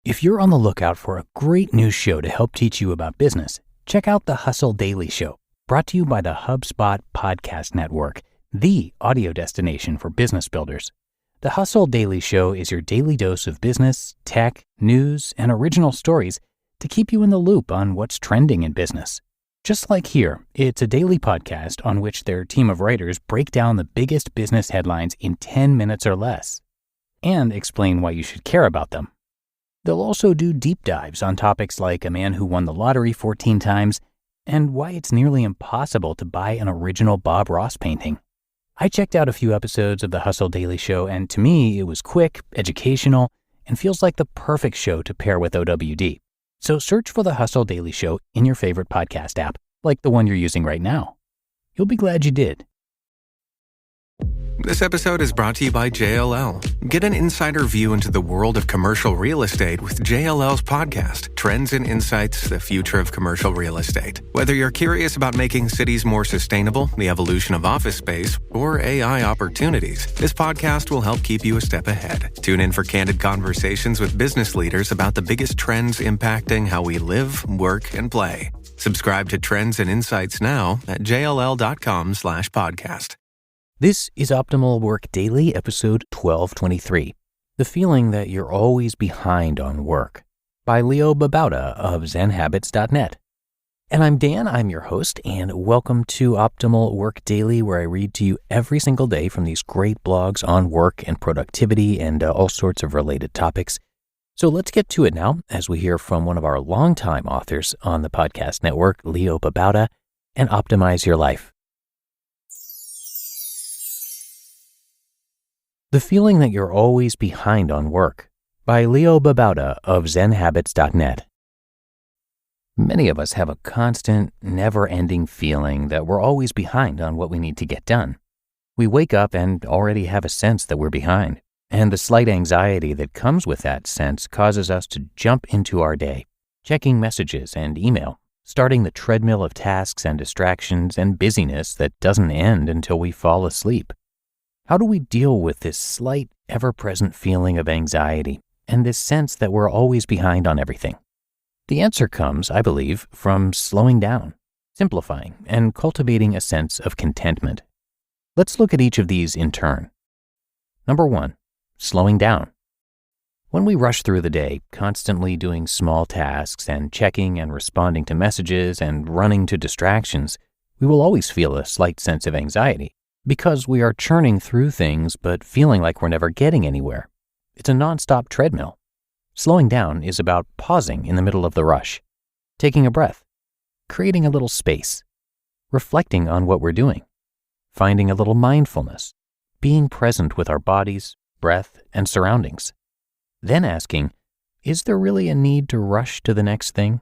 If you're on the lookout for a great new show to help teach you about business, check out the Hustle Daily Show, brought to you by the HubSpot Podcast Network, the audio destination for business builders. The Hustle Daily Show is your daily dose of business, tech, news, and original stories to keep you in the loop on what's trending in business. Just like here, it's a daily podcast on which their team of writers break down the biggest business headlines in 10 minutes or less and explain why you should care about them. They'll also do deep dives on topics like a man who won the lottery 14 times and why it's nearly impossible to buy an original Bob Ross painting. I checked out a few episodes of the Hustle Daily Show, and to me, it was quick, educational, and feels like the perfect show to pair with OWD. So search for the Hustle Daily Show in your favorite podcast app, like the one you're using right now. You'll be glad you did. This episode is brought to you by JLL. Get an insider view into the world of commercial real estate with JLL's podcast, Trends and Insights, the Future of Commercial Real Estate. Whether you're curious about making cities more sustainable, the evolution of office space, or AI opportunities, this podcast will help keep you a step ahead. Tune in for candid conversations with business leaders about the biggest trends impacting how we live, work, and play. Subscribe to Trends and Insights now at jll.com/podcast. This is Optimal Work Daily, episode 1223, The Feeling That You're Always Behind on Work, by Leo Babauta of zenhabits.net. And I'm Dan, I'm your host, and welcome to Optimal Work Daily, where I read to you every single day from these great blogs on work and productivity and all sorts of related topics. So let's get to it now, as we hear from one of our longtime authors on the podcast network, Leo Babauta, and optimize your life. The Feeling That You're Always Behind on Work, by Leo Babauta of zenhabits.net. Many of us have a constant, never-ending feeling that we're always behind on what we need to get done. We wake up and already have a sense that we're behind, and the slight anxiety that comes with that sense causes us to jump into our day, checking messages and email, starting the treadmill of tasks and distractions and busyness that doesn't end until we fall asleep. How do we deal with this slight, ever-present feeling of anxiety and this sense that we're always behind on everything? The answer comes, I believe, from slowing down, simplifying, and cultivating a sense of contentment. Let's look at each of these in turn. Number 1, slowing down. When we rush through the day, constantly doing small tasks and checking and responding to messages and running to distractions, we will always feel a slight sense of anxiety, because we are churning through things but feeling like we're never getting anywhere. It's a nonstop treadmill. Slowing down is about pausing in the middle of the rush, taking a breath, creating a little space, reflecting on what we're doing, finding a little mindfulness, being present with our bodies, breath, and surroundings. Then asking, is there really a need to rush to the next thing?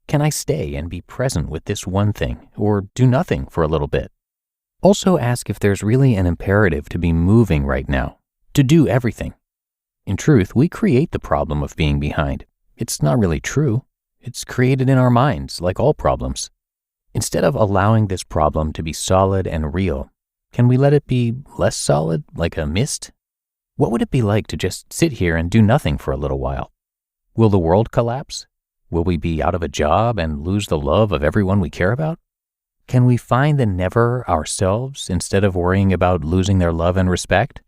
Can I stay and be present with this one thing, or do nothing for a little bit? Also ask if there's really an imperative to be moving right now, to do everything. In truth, we create the problem of being behind. It's not really true. It's created in our minds, like all problems. Instead of allowing this problem to be solid and real, can we let it be less solid, like a mist? What would it be like to just sit here and do nothing for a little while? Will the world collapse? Will we be out of a job and lose the love of everyone we care about? Can we find the never ourselves instead of worrying about losing their love and respect?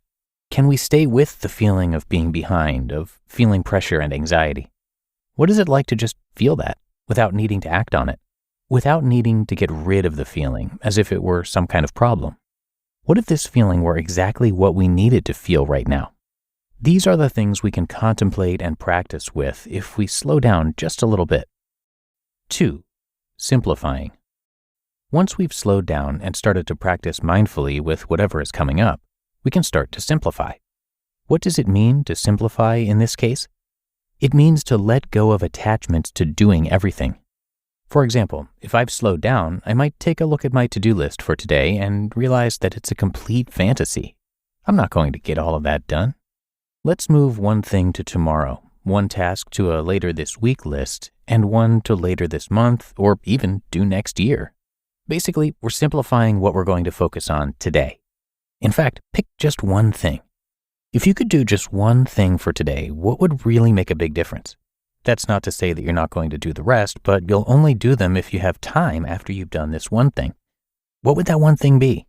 Can we stay with the feeling of being behind, of feeling pressure and anxiety? What is it like to just feel that without needing to act on it, without needing to get rid of the feeling as if it were some kind of problem? What if this feeling were exactly what we needed to feel right now? These are the things we can contemplate and practice with if we slow down just a little bit. 2, simplifying. Once we've slowed down and started to practice mindfully with whatever is coming up, we can start to simplify. What does it mean to simplify in this case? It means to let go of attachments to doing everything. For example, if I've slowed down, I might take a look at my to-do list for today and realize that it's a complete fantasy. I'm not going to get all of that done. Let's move one thing to tomorrow, one task to a later this week list, and one to later this month, or even due next year. Basically, we're simplifying what we're going to focus on today. In fact, pick just one thing. If you could do just one thing for today, what would really make a big difference? That's not to say that you're not going to do the rest, but you'll only do them if you have time after you've done this one thing. What would that one thing be?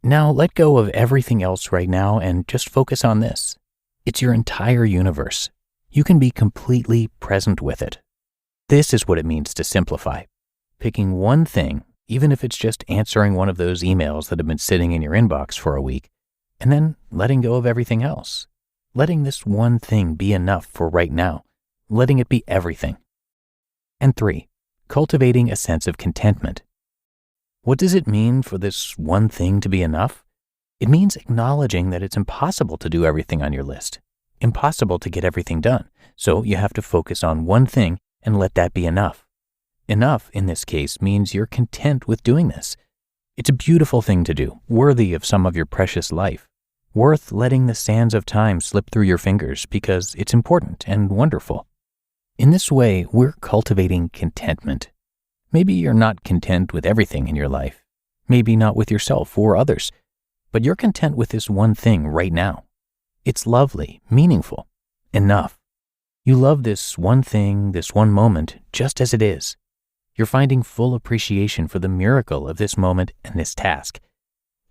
Now let go of everything else right now and just focus on this. It's your entire universe. You can be completely present with it. This is what it means to simplify. Picking one thing, even if it's just answering one of those emails that have been sitting in your inbox for a week, and then letting go of everything else. Letting this one thing be enough for right now. Letting it be everything. And 3, cultivating a sense of contentment. What does it mean for this one thing to be enough? It means acknowledging that it's impossible to do everything on your list, impossible to get everything done. So you have to focus on one thing and let that be enough. Enough, in this case, means you're content with doing this. It's a beautiful thing to do, worthy of some of your precious life, worth letting the sands of time slip through your fingers because it's important and wonderful. In this way, we're cultivating contentment. Maybe you're not content with everything in your life, maybe not with yourself or others, but you're content with this one thing right now. It's lovely, meaningful, enough. You love this one thing, this one moment, just as it is. You're finding full appreciation for the miracle of this moment and this task.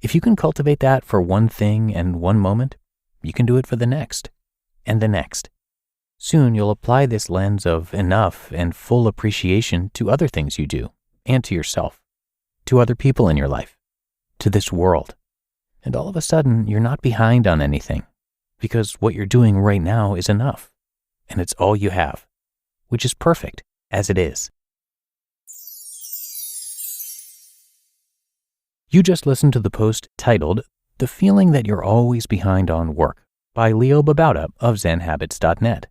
If you can cultivate that for one thing and one moment, you can do it for the next and the next. Soon you'll apply this lens of enough and full appreciation to other things you do and to yourself, to other people in your life, to this world. And all of a sudden, you're not behind on anything because what you're doing right now is enough and it's all you have, which is perfect as it is. You just listened to the post titled, "The Feeling That You're Always Behind on Work" by Leo Babauta of zenhabits.net.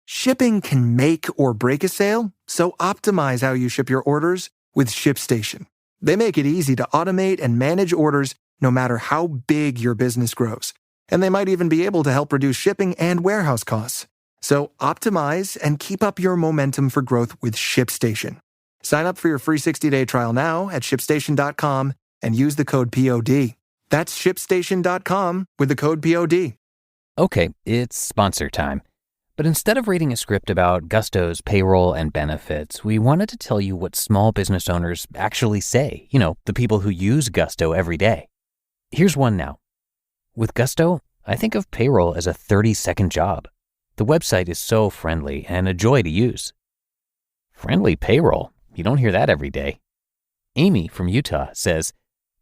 Shipping can make or break a sale, so optimize how you ship your orders with ShipStation. They make it easy to automate and manage orders no matter how big your business grows. And they might even be able to help reduce shipping and warehouse costs. So optimize and keep up your momentum for growth with ShipStation. Sign up for your free 60-day trial now at ShipStation.com and use the code POD. That's ShipStation.com with the code POD. Okay, it's sponsor time. But instead of reading a script about Gusto's payroll and benefits, we wanted to tell you what small business owners actually say. You know, the people who use Gusto every day. Here's one now. With Gusto, I think of payroll as a 30-second job. The website is so friendly and a joy to use. Friendly payroll? You don't hear that every day. Amy from Utah says,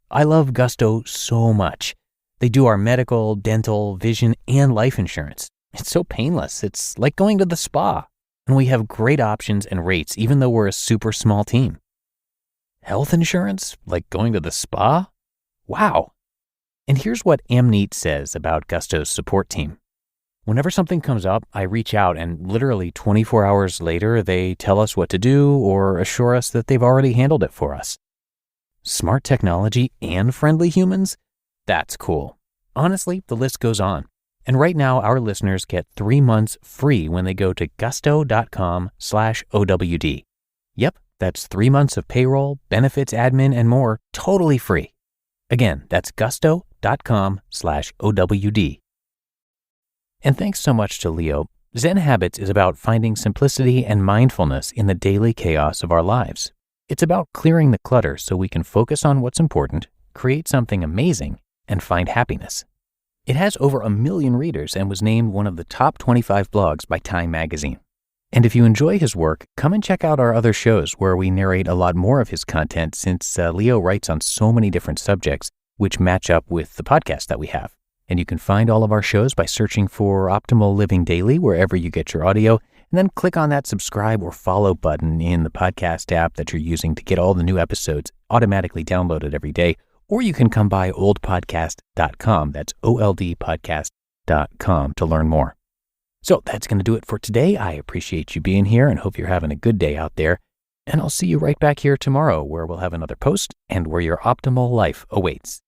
"I love Gusto so much. They do our medical, dental, vision, and life insurance. It's so painless. It's like going to the spa. And we have great options and rates even though we're a super small team." Health insurance? Like going to the spa? Wow. And here's what Amneet says about Gusto's support team. "Whenever something comes up, I reach out and literally 24 hours later, they tell us what to do or assure us that they've already handled it for us." Smart technology and friendly humans? That's cool. Honestly, the list goes on. And right now, our listeners get 3 months free when they go to gusto.com/OWD. Yep, that's 3 months of payroll, benefits, admin, and more, totally free. Again, that's gusto.com/OWD. And thanks so much to Leo. Zen Habits is about finding simplicity and mindfulness in the daily chaos of our lives. It's about clearing the clutter so we can focus on what's important, create something amazing, and find happiness. It has over 1 million readers and was named one of the top 25 blogs by Time magazine. And if you enjoy his work, come and check out our other shows where we narrate a lot more of his content since Leo writes on so many different subjects which match up with the podcast that we have. And you can find all of our shows by searching for Optimal Living Daily wherever you get your audio, and then click on that subscribe or follow button in the podcast app that you're using to get all the new episodes automatically downloaded every day. Or you can come by oldpodcast.com, that's oldpodcast.com, to learn more. So that's going to do it for today. I appreciate you being here and hope you're having a good day out there. And I'll see you right back here tomorrow where we'll have another post and where your optimal life awaits.